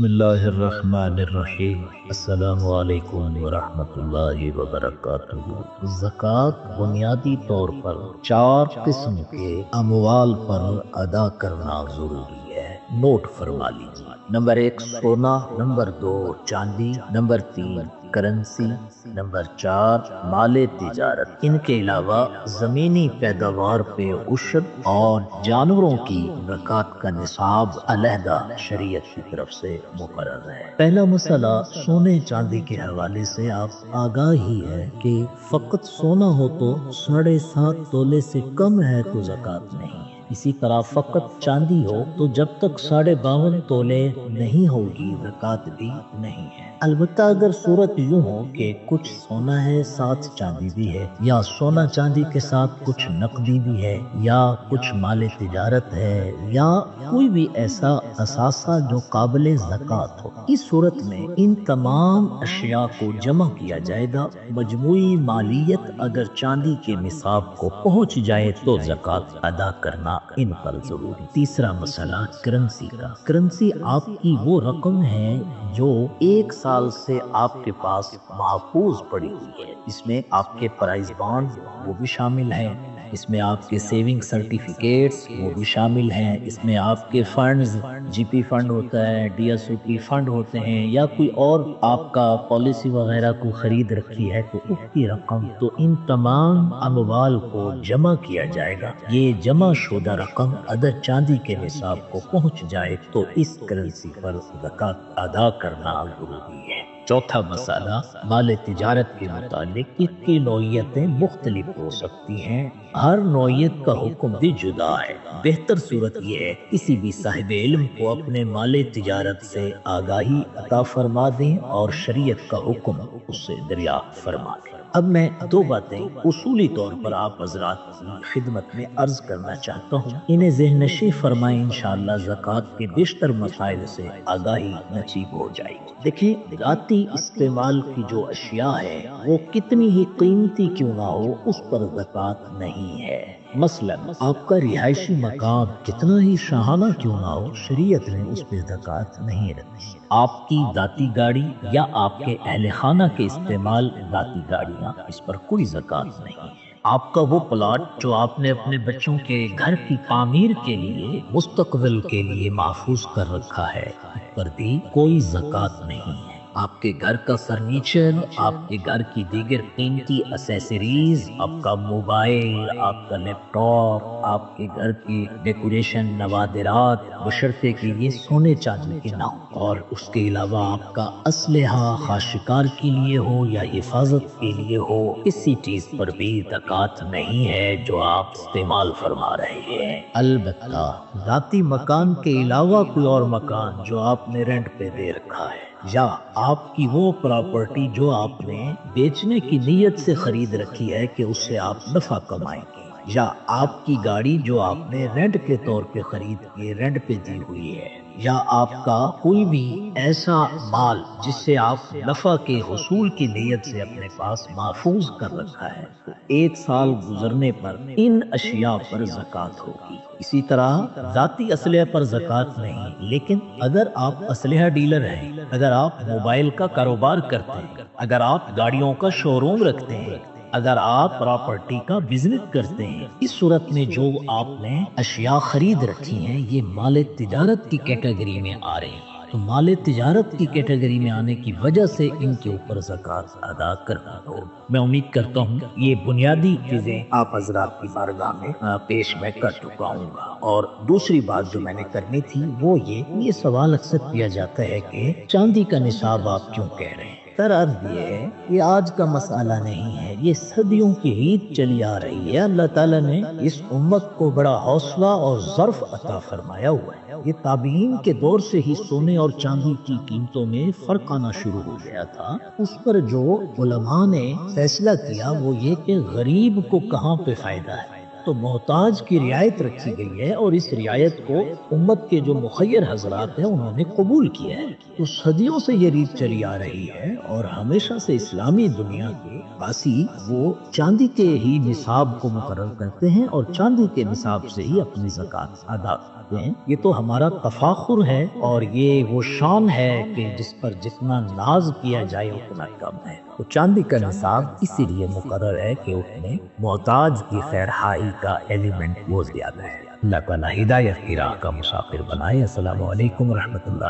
بسم اللہ الرحمن الرحیم۔ السلام علیکم ورحمۃ اللہ وبرکاتہ۔ زکوٰۃ بنیادی طور پر 4 قسم کے اموال پر ادا کرنا ضروری ہے، نوٹ فرما لیجیے۔ نمبر 1 سونا، نمبر 2 چاندی، نمبر 3 کرنسی، نمبر 4 مال تجارت۔ ان کے علاوہ زمینی پیداوار پہ عشر اور جانوروں کی زکوٰۃ کا نصاب علیحدہ شریعت کی طرف سے مقرر ہے۔ پہلا مسئلہ سونے چاندی کے حوالے سے آپ آگاہ ہی ہے کہ فقط سونا ہو تو 7.5 تولے سے کم ہے تو زکوٰۃ نہیں ہے۔ اسی طرح فقط چاندی ہو تو جب تک 52.5 تولے نہیں ہوگی زکوٰۃ بھی نہیں ہے۔ البتہ اگر صورت یوں ہو کہ کچھ سونا ہے ساتھ چاندی بھی ہے، یا سونا چاندی کے ساتھ کچھ نقدی بھی ہے، یا کچھ مال تجارت ہے، یا کوئی بھی ایسا اثاثہ جو قابل زکوٰۃ ہو، اس صورت میں ان تمام اشیاء کو جمع کیا جائے گا۔ مجموعی مالیت اگر چاندی کے نصاب کو پہنچ جائے تو زکوٰۃ ادا کرنا ان پر ضروری۔ تیسرا مسئلہ کرنسی کا۔ کرنسی آپ کی وہ رقم ہے جو 1 سال سے آپ کے پاس محفوظ پڑی ہوئی ہے۔ اس میں آپ کے پرائز بانڈ وہ بھی شامل ہیں، اس میں آپ کے سیونگ سرٹیفکیٹس وہ بھی شامل ہیں، اس میں آپ کے فنڈز، جی پی فنڈ ہوتا ہے، D S O P fund ہوتے ہیں، یا کوئی اور آپ کا پالیسی وغیرہ کو خرید رکھی ہے تو اس کی رقم، تو ان تمام اموال کو جمع کیا جائے گا۔ یہ جمع شدہ رقم اگر چاندی کے نصاب کو پہنچ جائے تو اس کرنسی پر زکوٰۃ ادا کرنا ضروری ہے۔ چوتھا مسئلہ مال تجارت کے متعلق، اس کی نوعیتیں مختلف ہو سکتی ہیں، ہر نوعیت کا حکم بھی جدا ہے۔ بہتر صورت یہ ہے کسی بھی صاحب علم کو اپنے مال تجارت سے آگاہی عطا فرما دیں اور شریعت کا حکم اس سے دریافت فرما دیں۔ اب میں 2 باتیں اصولی طور پر آپ حضرات کی خدمت میں عرض کرنا چاہتا ہوں، انہیں ذہن نشین فرمائیں، انشاءاللہ زکوٰۃ کے بیشتر مسائل سے آگاہی نصیب ہو جائے گی۔ دیکھیں، ذاتی استعمال کی جو اشیاء ہے وہ کتنی ہی قیمتی کیوں نہ ہو اس پر زکوٰۃ نہیں ہے۔ مثلا آپ کا رہائشی مکان کتنا ہی شاہانہ کیوں نہ ہو، شریعت نے اس پہ زکوٰۃ نہیں رکھی۔ آپ کی ذاتی گاڑی یا آپ کے اہل خانہ کے استعمال ذاتی گاڑیاں، اس پر کوئی زکوٰۃ نہیں۔ آپ کا وہ پلاٹ جو آپ نے اپنے بچوں کے گھر کی تعمیر کے لیے مستقبل کے لیے محفوظ کر رکھا ہے، اس پر بھی کوئی زکوٰۃ نہیں ہے۔ آپ کے گھر کا فرنیچر، آپ کے گھر کی دیگر قیمتی ایسیسریز، آپ کا موبائل، آپ کا لیپ ٹاپ، آپ کے گھر کی ڈیکوریشن نوادرات، بشرطے کہ یہ سونے چاندی کے نہ ہوں، اور اس کے علاوہ آپ کا اسلحہ خواہ شکار کے لیے ہو یا حفاظت کے لیے ہو، کسی چیز پر بھی زکوٰۃ نہیں ہے جو آپ استعمال فرما رہے ہیں۔ البتہ ذاتی مکان کے علاوہ کوئی اور مکان جو آپ نے رینٹ پہ دے رکھا ہے، یا آپ کی وہ پراپرٹی جو آپ نے بیچنے کی نیت سے خرید رکھی ہے کہ اس سے آپ نفع کمائیں گے، یا آپ کی گاڑی جو آپ نے رینٹ کے طور پہ خرید کے رینٹ پہ دی ہوئی ہے، یا آپ کا کوئی بھی ایسا مال جس سے آپ نفع کے حصول کی نیت سے اپنے پاس محفوظ کر رکھا ہے، تو 1 سال گزرنے پر ان اشیاء پر زکوٰۃ ہوگی۔ اسی طرح ذاتی اسلحے پر زکوٰۃ نہیں، لیکن اگر آپ اسلحہ ڈیلر ہیں، اگر آپ موبائل کا کاروبار کرتے ہیں، اگر آپ گاڑیوں کا شو روم رکھتے ہیں، اگر آپ پراپرٹی کا بزنس کرتے ہیں، اس صورت میں جو آپ نے اشیاء خرید رکھی ہیں یہ مال تجارت کی کیٹیگری میں آ رہے ہیں، تو مال تجارت کی کیٹیگری میں آنے کی وجہ سے ان کے اوپر زکوٰۃ ادا کرنا ہو۔ میں امید کرتا ہوں یہ بنیادی چیزیں آپ حضرات کی بارگاہ میں پیش میں کر چکا ہوں گا۔ اور دوسری بات جو میں نے کرنی تھی وہ یہ سوال اکثر کیا جاتا ہے کہ چاندی کا نصاب آپ کیوں کہہ رہے ہیں؟ عرض یہ ہے کہ آج کا مسئلہ نہیں ہے، یہ صدیوں کی ریت چلی آ رہی ہے۔ اللہ تعالیٰ نے اس امت کو بڑا حوصلہ اور ظرف عطا فرمایا ہوا ہے۔ یہ تابعین کے دور سے ہی سونے اور چاندی کی قیمتوں میں فرق آنا شروع ہو گیا تھا۔ اس پر جو علماء نے فیصلہ کیا وہ یہ کہ غریب کو کہاں پہ فائدہ ہے، تو محتاج کی رعایت رکھی گئی ہے، اور اس رعایت کو امت کے جو مخیر حضرات ہیں انہوں نے قبول کیا ہے۔ تو صدیوں سے یہ ریت چلی آ رہی ہے، اور ہمیشہ سے اسلامی دنیا کے باسی وہ چاندی کے ہی نصاب کو مقرر کرتے ہیں اور چاندی کے نصاب سے ہی اپنی زکوٰۃ ادا دیں، یہ تو ہمارا تفاخر ہے اور یہ وہ شان ہے کہ جس پر جتنا ناز کیا جائے اتنا کم ہے۔ تو چاندی کا نصاب اسی لیے مقرر ہے کہ اس میں محتاج کی خیرخواہی کا ایلیمنٹ وہ زیادہ ہے۔ اللہ تعالیٰ ہدایت کی راہ کا مسافر بنائے۔ السلام علیکم ورحمۃ اللہ۔